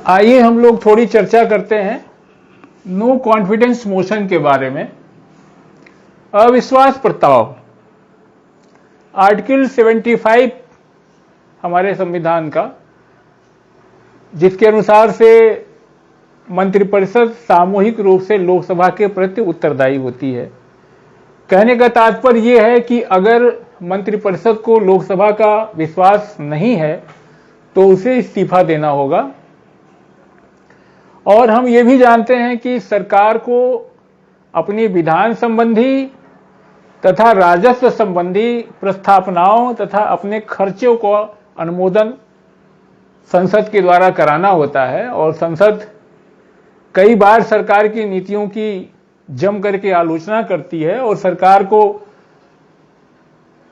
आइए हम लोग थोड़ी चर्चा करते हैं नो कॉन्फिडेंस मोशन के बारे में। अविश्वास प्रस्ताव आर्टिकल 75 हमारे संविधान का, जिसके अनुसार से मंत्रिपरिषद सामूहिक रूप से लोकसभा के प्रति उत्तरदायी होती है। कहने का तात्पर्य यह है कि अगर मंत्रिपरिषद को लोकसभा का विश्वास नहीं है तो उसे इस्तीफा देना होगा। और हम ये भी जानते हैं कि सरकार को अपनी विधान संबंधी तथा राजस्व संबंधी प्रस्तावनाओं तथा अपने खर्चों को अनुमोदन संसद के द्वारा कराना होता है, और संसद कई बार सरकार की नीतियों की जम करके आलोचना करती है और सरकार को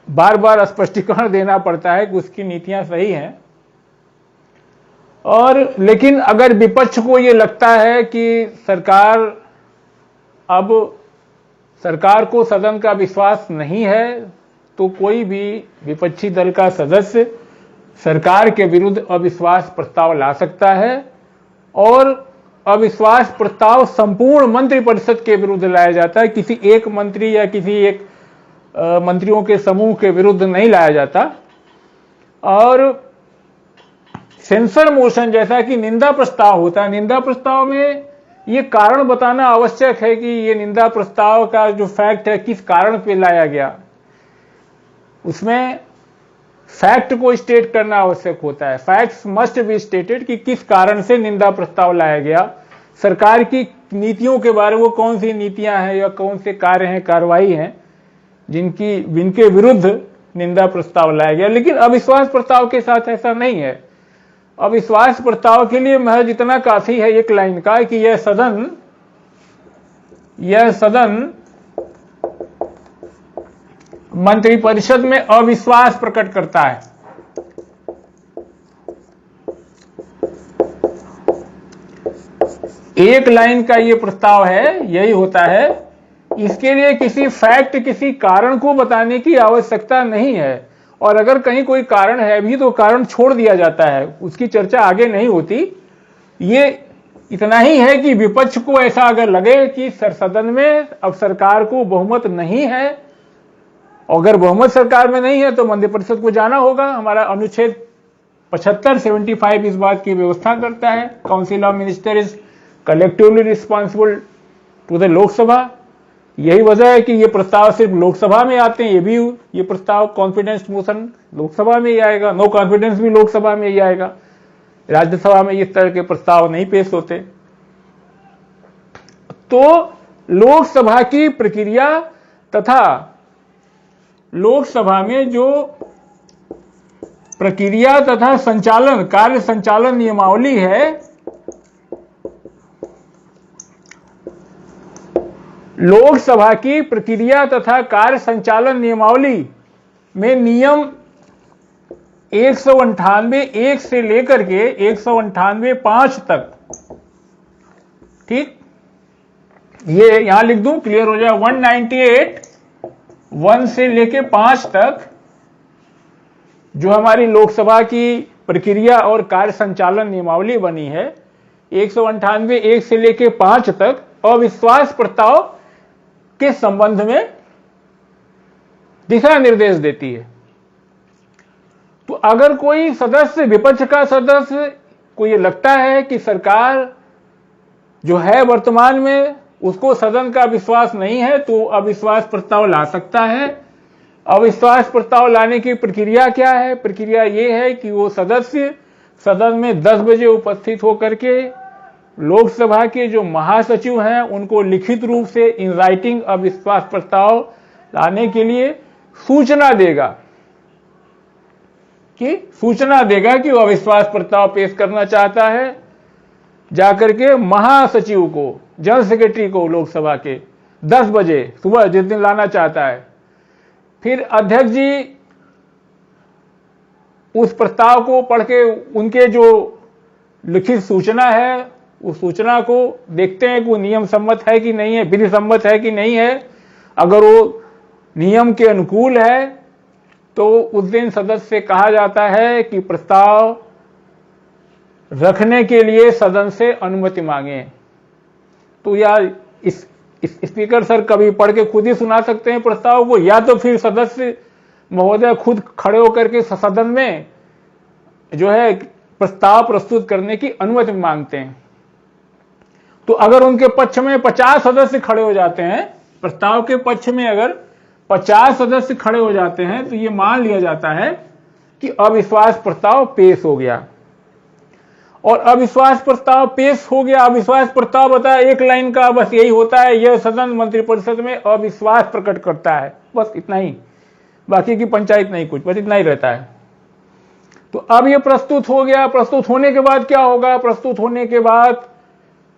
बार बार स्पष्टीकरण देना पड़ता है कि उसकी नीतियां सही हैं। और लेकिन अगर विपक्ष को ये लगता है कि सरकार को सदन का विश्वास नहीं है, तो कोई भी विपक्षी दल का सदस्य सरकार के विरुद्ध अविश्वास प्रस्ताव ला सकता है, और अविश्वास प्रस्ताव संपूर्ण मंत्रिपरिषद के विरुद्ध लाया जाता है, किसी एक मंत्री या किसी एक मंत्रियों के समूह के विरुद्ध नहीं लाया जाता। और सेंसर मोशन जैसा कि निंदा प्रस्ताव होता है, निंदा प्रस्ताव में ये कारण बताना आवश्यक है कि ये निंदा प्रस्ताव का जो फैक्ट है किस कारण पे लाया गया, उसमें फैक्ट को स्टेट करना आवश्यक होता है। फैक्ट्स मस्ट बी स्टेटेड कि किस कारण से निंदा प्रस्ताव लाया गया, सरकार की नीतियों के बारे में वो कौन सी नीतियां हैं या कौन से कार्य हैं, कार्रवाई हैं जिनके विरुद्ध निंदा प्रस्ताव लाया गया। लेकिन अविश्वास प्रस्ताव के साथ ऐसा नहीं है। अविश्वास प्रस्ताव के लिए महज इतना काफी है एक लाइन का कि यह सदन मंत्रिपरिषद में अविश्वास प्रकट करता है। एक लाइन का यह प्रस्ताव है, यही होता है। इसके लिए किसी फैक्ट, किसी कारण को बताने की आवश्यकता नहीं है, और अगर कहीं कोई कारण है भी तो कारण छोड़ दिया जाता है, उसकी चर्चा आगे नहीं होती। ये इतना ही है कि विपक्ष को ऐसा अगर लगे कि सदन में अब सरकार को बहुमत नहीं है, अगर बहुमत सरकार में नहीं है तो मंत्रिपरिषद को जाना होगा। हमारा अनुच्छेद 75 इस बात की व्यवस्था करता है। Council of minister is collectively responsible to the Lok Sabha. यही वजह है कि ये प्रस्ताव सिर्फ लोकसभा में आते हैं। ये प्रस्ताव कॉन्फिडेंस मोशन लोकसभा में ही आएगा, नो कॉन्फिडेंस भी लोकसभा में ही आएगा। राज्यसभा में इस तरह के प्रस्ताव नहीं पेश होते। तो लोकसभा की प्रक्रिया तथा लोकसभा में जो प्रक्रिया तथा संचालन, कार्य संचालन नियमावली है, लोकसभा की प्रक्रिया तथा कार्य संचालन नियमावली में नियम 198(1) से लेकर के 198(5) तक, ठीक, ये यहां लिख दूं, क्लियर हो जाए। 198(1) से लेके 5 तक जो हमारी लोकसभा की प्रक्रिया और कार्य संचालन नियमावली बनी है, 198(1) से लेके 5 तक अविश्वास प्रस्ताव के संबंध में दिशा निर्देश देती है। तो अगर कोई सदस्य, विपक्ष का सदस्य को यह लगता है कि सरकार जो है वर्तमान में उसको सदन का विश्वास नहीं है, तो अविश्वास प्रस्ताव ला सकता है। अविश्वास प्रस्ताव लाने की प्रक्रिया क्या है? प्रक्रिया यह है कि वो सदस्य सदन में 10 बजे उपस्थित होकर के लोकसभा के जो महासचिव हैं उनको लिखित रूप से इन राइटिंग अविश्वास प्रस्ताव लाने के लिए सूचना देगा कि वो अविश्वास प्रस्ताव पेश करना चाहता है। जाकर के महासचिव को, जनरल सेक्रेटरी को लोकसभा के 10 बजे सुबह जिस दिन लाना चाहता है, फिर अध्यक्ष जी उस प्रस्ताव को पढ़ के उनके जो लिखित सूचना है उस सूचना को देखते हैं कि वो नियम सम्मत है कि नहीं है, विधि सम्मत है कि नहीं है। अगर वो नियम के अनुकूल है तो उस दिन सदस्य से कहा जाता है कि प्रस्ताव रखने के लिए सदन से अनुमति मांगे। तो यार इस स्पीकर सर कभी पढ़ के खुद ही सुना सकते हैं प्रस्ताव को, या तो फिर सदस्य महोदय खुद खड़े होकर के सदन में जो है प्रस्ताव प्रस्तुत करने की अनुमति मांगते हैं। तो अगर उनके पक्ष में 50 सदस्य खड़े हो जाते हैं, प्रस्ताव के पक्ष में अगर 50 सदस्य खड़े हो जाते हैं, तो ये मान लिया जाता है कि अविश्वास प्रस्ताव पेश हो गया। और अविश्वास प्रस्ताव पेश हो गया, अविश्वास प्रस्ताव बताया एक लाइन का, बस यही होता है, यह सदन मंत्रिपरिषद में अविश्वास प्रकट करता है, बस इतना ही, बाकी की पंचायत नहीं कुछ, बस इतना ही रहता है। तो अब ये प्रस्तुत हो गया। प्रस्तुत होने के बाद क्या होगा? प्रस्तुत होने के बाद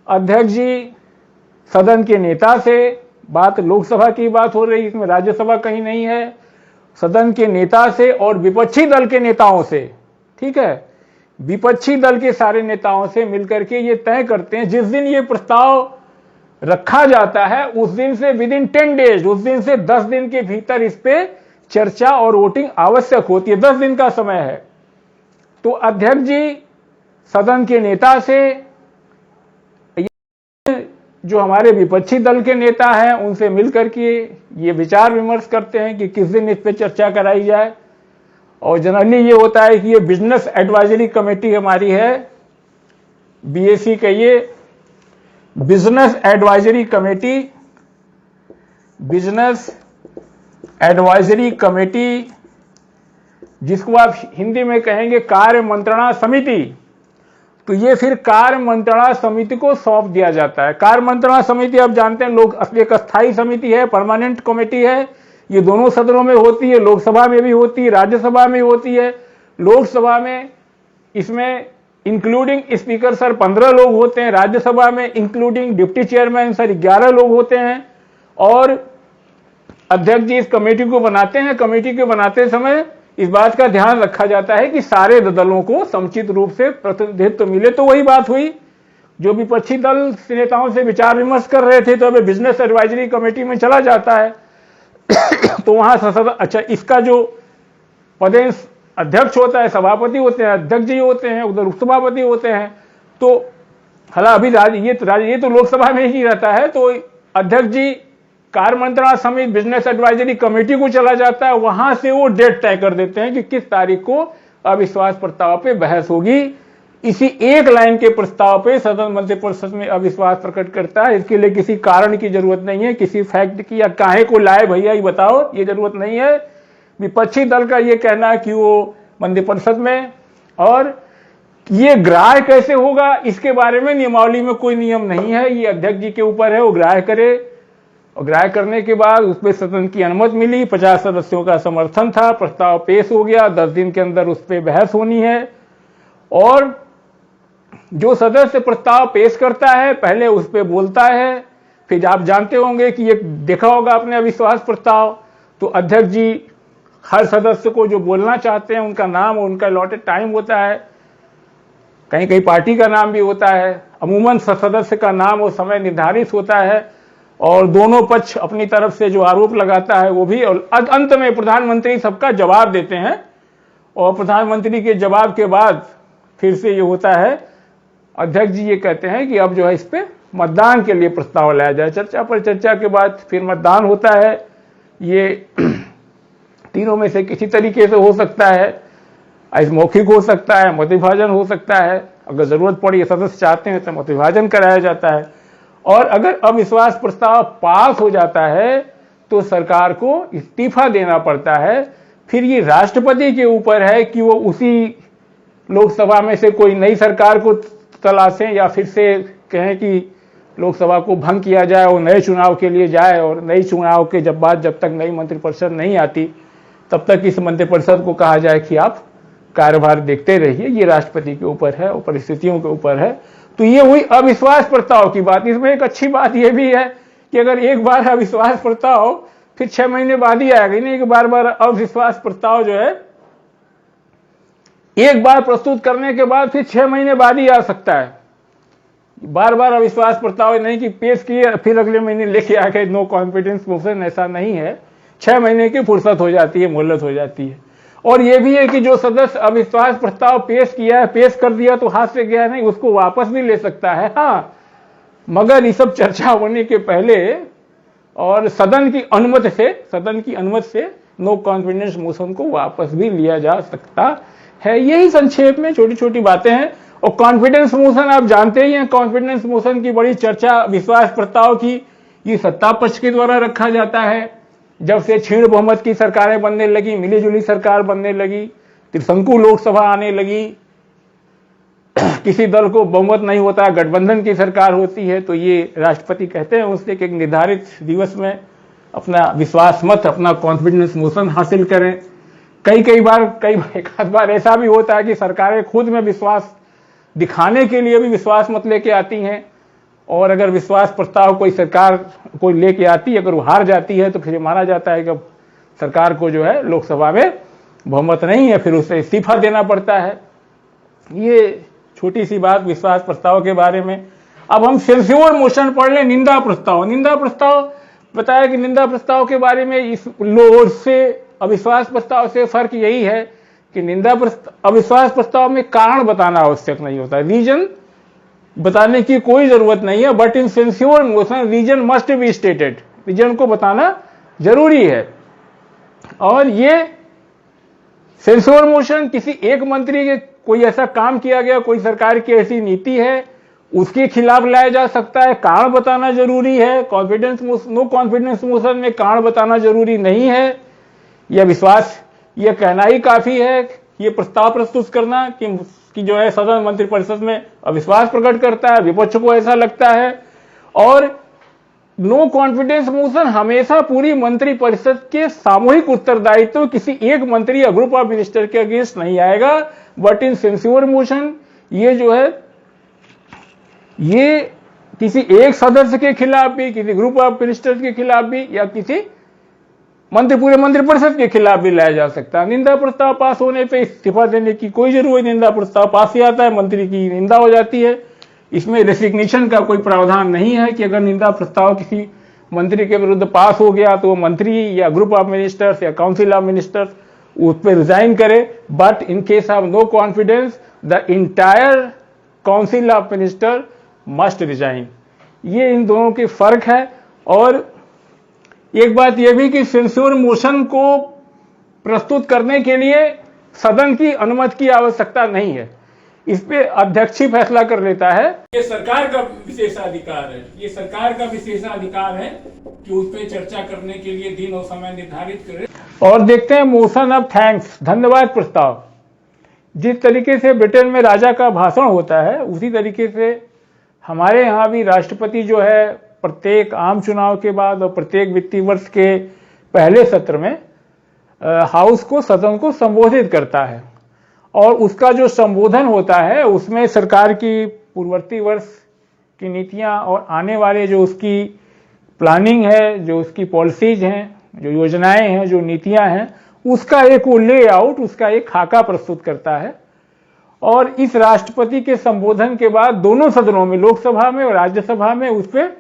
अध्यक्ष जी सदन के नेता से, बात लोकसभा की बात हो रही, इसमें राज्यसभा कहीं नहीं है, सदन के नेता से और विपक्षी दल के नेताओं से, ठीक है, विपक्षी दल के सारे नेताओं से मिलकर के ये तय करते हैं, जिस दिन ये प्रस्ताव रखा जाता है उस दिन से विदिन 10 डेज, उस दिन से 10 दिन के भीतर इस पे चर्चा और वोटिंग आवश्यक होती है। 10 दिन का समय है। तो अध्यक्ष जी सदन के नेता से, जो हमारे विपक्षी दल के नेता हैं, उनसे मिलकर के ये विचार विमर्श करते हैं कि किस दिन इस पे चर्चा कराई जाए। और जनरली ये होता है कि ये बिजनेस एडवाइजरी कमेटी हमारी है, बीएसी का ये business advisory committee, business advisory committee, जिसको आप हिंदी में कहेंगे कार्य मंत्रणा समिति। तो ये फिर कार्य मंत्रणा समिति को सौंप दिया जाता है। कार्य मंत्रणा समिति आप जानते हैं लोग एक अस्थायी समिति है, परमानेंट कमेटी है, ये दोनों सदनों में होती है, लोकसभा में भी होती है, राज्यसभा में होती है। लोकसभा में इसमें इंक्लूडिंग स्पीकर सर 15 लोग होते हैं, राज्यसभा में इंक्लूडिंग डिप्टी चेयरमैन सर 11 लोग होते हैं। और अध्यक्ष जी इस कमेटी को बनाते हैं। कमेटी को बनाते समय इस बात का ध्यान रखा जाता है कि सारे दलों को समुचित रूप से प्रतिनिधित्व मिले। तो वही बात हुई, जो विपक्षी दल नेताओं से विचार विमर्श कर रहे थे, तो अब बिजनेस एडवाइजरी कमेटी में चला जाता है। तो वहां अच्छा, इसका जो पदेश अध्यक्ष होता है, सभापति होते हैं, अध्यक्ष जी होते हैं, उधर उपसभापति होते हैं। तो हालांकि अभी ये तो लोकसभा में ही रहता है। तो अध्यक्ष जी कार्य मंत्रणा समिति बिजनेस एडवाइजरी कमेटी को चला जाता है, वहां से वो डेट तय कर देते हैं कि किस तारीख को अविश्वास प्रस्ताव पे बहस होगी। इसी एक लाइन के प्रस्ताव पे सदन मंत्रिपरिषद में अविश्वास प्रकट करता है। इसके लिए किसी कारण की जरूरत नहीं है, किसी फैक्ट की, या काहे को लाए भैया ये बताओ, ये जरूरत नहीं है। विपक्षी दल का ये कहना है कि वो मंत्रिपरिषद में, और ये ग्राह्य कैसे होगा इसके बारे में नियमावली में कोई नियम नहीं है, ये अध्यक्ष जी के ऊपर है, वो ग्राह्य करे। और ग्राह्य करने के बाद उस पर सदन की अनुमति मिली, 50 सदस्यों का समर्थन था, प्रस्ताव पेश हो गया, 10 दिन के अंदर उस पर बहस होनी है। और जो सदस्य प्रस्ताव पेश करता है पहले उस पर बोलता है, फिर आप जानते होंगे कि ये देखा होगा आपने अविश्वास प्रस्ताव, तो अध्यक्ष जी हर सदस्य को जो बोलना चाहते हैं उनका नाम और उनका अलॉटेड टाइम होता है, कहीं कहीं पार्टी का नाम भी होता है, अमूमन सदस्य का नाम और समय निर्धारित होता है, और दोनों पक्ष अपनी तरफ से जो आरोप लगाता है वो भी, और अंत में प्रधानमंत्री सबका जवाब देते हैं। और प्रधानमंत्री के जवाब के बाद फिर से ये होता है, अध्यक्ष जी ये कहते हैं कि अब जो है इस पे मतदान के लिए प्रस्ताव लाया जाए। चर्चा पर चर्चा के बाद फिर मतदान होता है। ये तीनों में से किसी तरीके से हो सकता है, आज मौखिक हो सकता है, मत विभाजन हो सकता है, अगर जरूरत पड़ी सदस्य चाहते हैं तो मत विभाजन कराया जाता है। और अगर अविश्वास प्रस्ताव पास हो जाता है तो सरकार को इस्तीफा देना पड़ता है। फिर ये राष्ट्रपति के ऊपर है कि वो उसी लोकसभा में से कोई नई सरकार को तलाशें, या फिर से कहें कि लोकसभा को भंग किया जाए और नए चुनाव के लिए जाए, और नए चुनाव के जब तक नई मंत्रिपरिषद नहीं आती तब तक इस मंत्रिपरिषद को कहा जाए कि आप कार्यभार देखते रहिए। ये राष्ट्रपति के ऊपर है और परिस्थितियों के ऊपर है। तो ये हुई अविश्वास प्रस्ताव की बात। इसमें एक अच्छी बात यह भी है कि अगर एक बार अविश्वास प्रस्ताव फिर 6 महीने बाद ही आएगा, नहीं कि बार बार अविश्वास प्रस्ताव जो है एक बार प्रस्तुत करने के बाद फिर 6 महीने बाद ही आ सकता है। बार बार अविश्वास प्रस्ताव नहीं कि पेश किए फिर अगले महीने लेके आ गए नो कॉन्फिडेंस मोशन, ऐसा नहीं है। 6 महीने की फुर्सत हो जाती है, मोहलत हो जाती है। और ये भी है कि जो सदस्य अविश्वास प्रस्ताव पेश किया है, पेश कर दिया तो हाथ से गया नहीं, उसको वापस भी ले सकता है। हाँ, मगर ये सब चर्चा होने के पहले और सदन की अनुमति से नो कॉन्फिडेंस मोशन को वापस भी लिया जा सकता है। यही संक्षेप में छोटी छोटी बातें हैं। और कॉन्फिडेंस मोशन आप जानते ही हैं, कॉन्फिडेंस मोशन की बड़ी चर्चा विश्वास प्रस्ताव की ये सत्ता पक्ष के द्वारा रखा जाता है। जब से क्षीण बहुमत की सरकारें बनने लगी, मिलीजुली सरकार बनने लगी, त्रिशंकु लोकसभा आने लगी, किसी दल को बहुमत नहीं होता, गठबंधन की सरकार होती है, तो ये राष्ट्रपति कहते हैं उससे कि एक निर्धारित दिवस में अपना विश्वास मत, अपना कॉन्फिडेंस मोशन हासिल करें। एक आध बार ऐसा भी होता है कि सरकारें खुद में विश्वास दिखाने के लिए भी विश्वास मत लेके आती हैं, और अगर विश्वास प्रस्ताव कोई सरकार कोई लेके आती है, अगर वो हार जाती है तो फिर माना जाता है कि सरकार को जो है लोकसभा में बहुमत नहीं है, फिर उसे इस्तीफा देना पड़ता है। ये छोटी सी बात विश्वास प्रस्ताव के बारे में। अब हम सेंस्योर मोशन पढ़ लें, निंदा प्रस्ताव बताया कि निंदा प्रस्ताव के बारे में इस लोड से अविश्वास प्रस्ताव से फर्क यही है कि अविश्वास प्रस्ताव में कारण बताना आवश्यक नहीं होता, रीजन बताने की कोई जरूरत नहीं है। But in censure motion reason must be stated, reason को बताना जरूरी है। और ये सेंस्योर मोशन किसी एक मंत्री के कोई ऐसा काम किया गया, कोई सरकार की ऐसी नीति है, उसके खिलाफ लाया जा सकता है, कारण बताना जरूरी है। नो कॉन्फिडेंस मोशन में कारण बताना जरूरी नहीं है। यह कहना ही काफी है, ये प्रस्ताव प्रस्तुत करना कि जो है सदन मंत्रिपरिषद में अविश्वास प्रकट करता है, विपक्ष को ऐसा लगता है। और नो कॉन्फिडेंस मोशन हमेशा पूरी मंत्रिपरिषद के सामूहिक उत्तरदायित्व किसी एक मंत्री या ग्रुप ऑफ मिनिस्टर के अगेंस्ट नहीं आएगा। बट इन सेंस्योर मोशन ये जो है ये किसी एक सदस्य के खिलाफ भी, किसी ग्रुप ऑफ मिनिस्टर्स के खिलाफ भी, या किसी पूरे मंत्रिपरिषद के खिलाफ भी लाया जा सकता है। निंदा प्रस्ताव पास होने पे इस्तीफा देने की कोई जरूरत, निंदा प्रस्ताव पास ही आता है, मंत्री की निंदा हो जाती है। इसमें रेसिग्नेशन का कोई प्रावधान नहीं है कि अगर निंदा प्रस्ताव किसी मंत्री के विरुद्ध पास हो गया तो मंत्री या ग्रुप ऑफ मिनिस्टर्स या काउंसिल ऑफ मिनिस्टर्स उस पर रिजाइन करे। But in case of no confidence the entire council of minister must resign. ये इन दोनों के फर्क है। और एक बात यह भी कि सेंस्योर मोशन को प्रस्तुत करने के लिए सदन की अनुमति की आवश्यकता नहीं है, इस पे अध्यक्ष ही फैसला कर लेता है। ये सरकार का विशेषाधिकार है, ये सरकार का विशेषाधिकार है कि उस पर चर्चा करने के लिए दिन और समय निर्धारित करे। और देखते हैं मोशन ऑफ थैंक्स, धन्यवाद प्रस्ताव। जिस तरीके से ब्रिटेन में राजा का भाषण होता है उसी तरीके से हमारे यहाँ भी राष्ट्रपति जो है प्रत्येक आम चुनाव के बाद और प्रत्येक वित्तीय वर्ष के पहले सत्र में हाउस को, सदन को संबोधित करता है। और उसका जो संबोधन होता है उसमें सरकार की पूर्ववर्ती वर्ष की नीतियां और आने वाले जो उसकी प्लानिंग है, जो उसकी पॉलिसीज हैं, जो योजनाएं हैं, जो नीतियां हैं, उसका एक वो लेआउट, उसका एक खाका प्रस्तुत करता है। और इस राष्ट्रपति के संबोधन के बाद दोनों सदनों में, लोकसभा में और राज्यसभा में, उस पर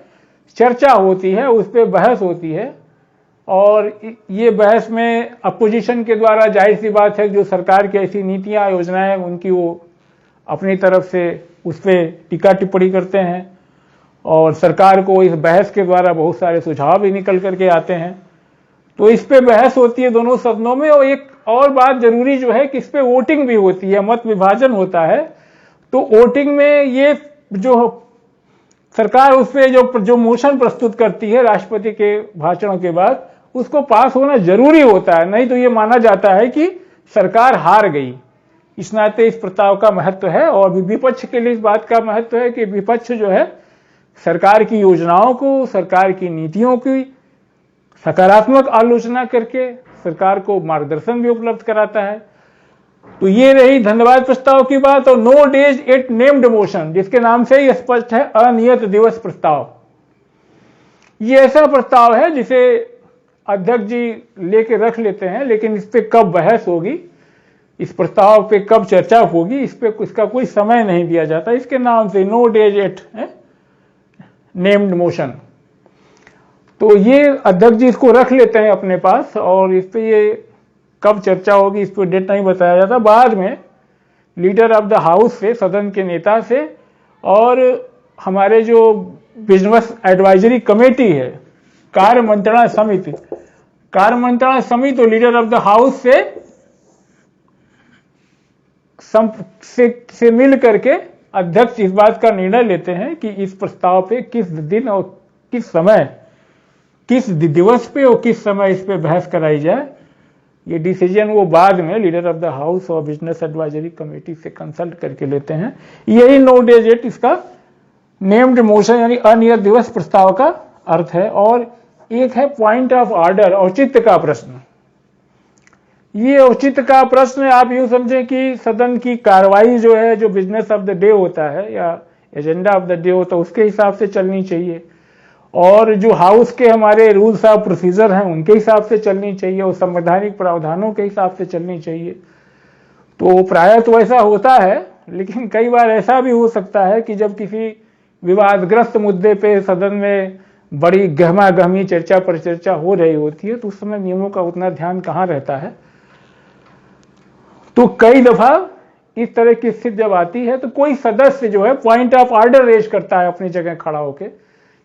चर्चा होती है, उस पर बहस होती है। और ये बहस में अपोजिशन के द्वारा जाहिर सी बात है जो सरकार की ऐसी नीतियां योजनाएं उनकी वो अपनी तरफ से उस पर टीका टिप्पणी करते हैं। और सरकार को इस बहस के द्वारा बहुत सारे सुझाव भी निकल करके आते हैं। तो इस पे बहस होती है दोनों सदनों में। और एक और बात जरूरी जो है कि इस पे वोटिंग भी होती है, मत विभाजन होता है। तो वोटिंग में ये जो सरकार उस पे जो मोशन प्रस्तुत करती है राष्ट्रपति के भाषणों के बाद, उसको पास होना जरूरी होता है, नहीं तो ये माना जाता है कि सरकार हार गई। इस नाते इस प्रस्ताव का महत्व है। और विपक्ष के लिए इस बात का महत्व है कि विपक्ष जो है सरकार की योजनाओं को, सरकार की नीतियों की सकारात्मक आलोचना करके सरकार को मार्गदर्शन भी उपलब्ध कराता है। तो ये रही धन्यवाद प्रस्ताव की बात। और no day yet named motion, जिसके नाम से ही स्पष्ट है, अनियत दिवस प्रस्ताव। ये ऐसा प्रस्ताव है जिसे अध्यक्ष जी लेके रख लेते हैं, लेकिन इस पे कब बहस होगी, इस प्रस्ताव पे कब चर्चा होगी, इसका कोई समय नहीं दिया जाता। इसके नाम से no day yet named motion. तो ये अध्यक्ष जी इसको रख लेते हैं अपने पास और इस पे ये कब चर्चा होगी इस पर डेट नहीं बताया जाता। बाद में लीडर ऑफ द हाउस से, सदन के नेता से, और हमारे जो बिजनेस एडवाइजरी कमेटी है, कार्य मंत्रणा समिति, कार्य मंत्रणा समिति तो लीडर ऑफ द हाउस से मिल करके अध्यक्ष इस बात का निर्णय लेते हैं कि इस प्रस्ताव पे किस दिन और किस समय, किस दिवस पे और किस समय इस पे बहस कराई जाए। ये डिसीजन वो बाद में लीडर ऑफ द हाउस और बिजनेस एडवाइजरी कमेटी से कंसल्ट करके लेते हैं। यही नो डेट इसका नेम्ड मोशन यानी अनियत दिवस प्रस्ताव का अर्थ है। और एक है पॉइंट ऑफ ऑर्डर, औचित्य का प्रश्न। ये औचित्य का प्रश्न आप यूं समझें कि सदन की कार्रवाई जो है, जो बिजनेस ऑफ द डे होता है या एजेंडा ऑफ द डे होता है, उसके हिसाब से चलनी चाहिए, और जो हाउस के हमारे रूल्स ऑफ प्रोसीजर हैं उनके हिसाब से चलनी चाहिए, और संवैधानिक प्रावधानों के हिसाब से चलनी चाहिए। तो प्रायः तो ऐसा होता है, लेकिन कई बार ऐसा भी हो सकता है कि जब किसी विवादग्रस्त मुद्दे पे सदन में बड़ी गहमा गहमी चर्चा पर चर्चा हो रही होती है, तो उस समय नियमों का उतना ध्यान कहाँ रहता है। तो कई दफा इस तरह की स्थिति जब आती है तो कोई सदस्य जो है पॉइंट ऑफ ऑर्डर रेज करता है अपनी जगह खड़ा होकर।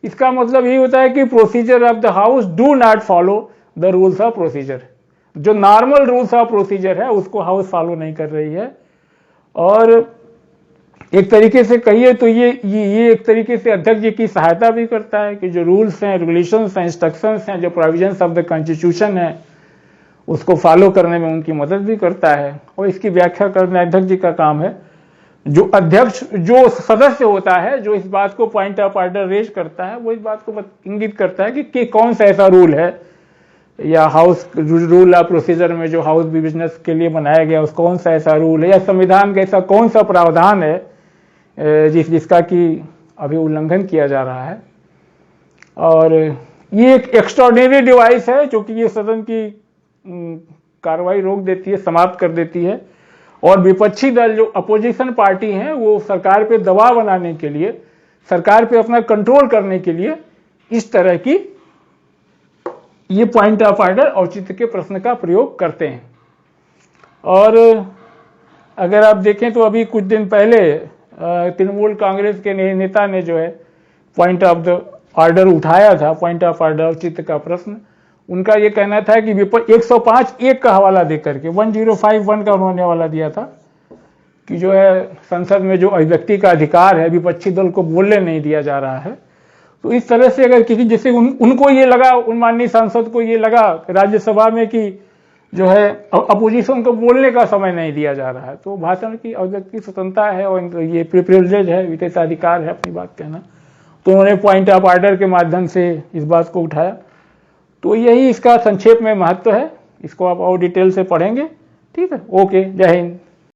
इसका मतलब ये होता है कि procedure of the house do not follow the rules of procedure. जो नॉर्मल रूल्स ऑफ प्रोसीजर है उसको हाउस फॉलो नहीं कर रही है। और एक तरीके से कहिए तो ये एक तरीके से अध्यक्ष जी की सहायता भी करता है कि जो रूल्स हैं, रेगुलेशंस हैं, इंस्ट्रक्शंस हैं, जो प्रोविजंस ऑफ द कॉन्स्टिट्यूशन है, उसको फॉलो करने में उनकी मदद भी करता है। और इसकी व्याख्या करना अध्यक्ष जी का काम है। जो अध्यक्ष, जो सदस्य होता है, जो इस बात को पॉइंट ऑफ ऑर्डर रेज करता है, वो इस बात को इंगित करता है कि कौन सा ऐसा रूल है या हाउस रूल ऑफ प्रोसीजर में जो हाउस बिजनेस के लिए बनाया गया उस कौन सा ऐसा रूल है, या संविधान का ऐसा कौन सा प्रावधान है जिसका कि अभी उल्लंघन किया जा रहा है। और ये एक एक्स्ट्राऑर्डिनरी डिवाइस है जो कि ये सदन की कार्रवाई रोक देती है, समाप्त कर देती है। और विपक्षी दल जो अपोजिशन पार्टी हैं वो सरकार पे दबाव बनाने के लिए, सरकार पे अपना कंट्रोल करने के लिए इस तरह की ये पॉइंट ऑफ ऑर्डर औचित्य के प्रश्न का प्रयोग करते हैं। और अगर आप देखें तो अभी कुछ दिन पहले तृणमूल कांग्रेस के नेता ने जो है पॉइंट ऑफ द ऑर्डर उठाया था, पॉइंट ऑफ ऑर्डर औचित्य का प्रश्न। उनका ये कहना था कि 105(1) का हवाला देकर के 1051 का उन्होंने हवाला दिया था कि जो है संसद में जो अभिव्यक्ति का अधिकार है विपक्षी दल को बोलने नहीं दिया जा रहा है। तो इस तरह से अगर किसी, जैसे उनको ये लगा, उन माननीय सांसद को ये लगा राज्यसभा में कि जो है अपोजिशन को बोलने का समय नहीं दिया जा रहा है, तो भाषण की अभिव्यक्ति स्वतंत्रता है और ये प्रिविलेज है, विशेषाधिकार है अपनी बात कहना। तो उन्होंने पॉइंट ऑफ ऑर्डर के माध्यम से इस बात को उठाया। तो यही इसका संक्षेप में महत्व है। इसको आप और डिटेल से पढ़ेंगे। ठीक है, ओके, जय हिंद।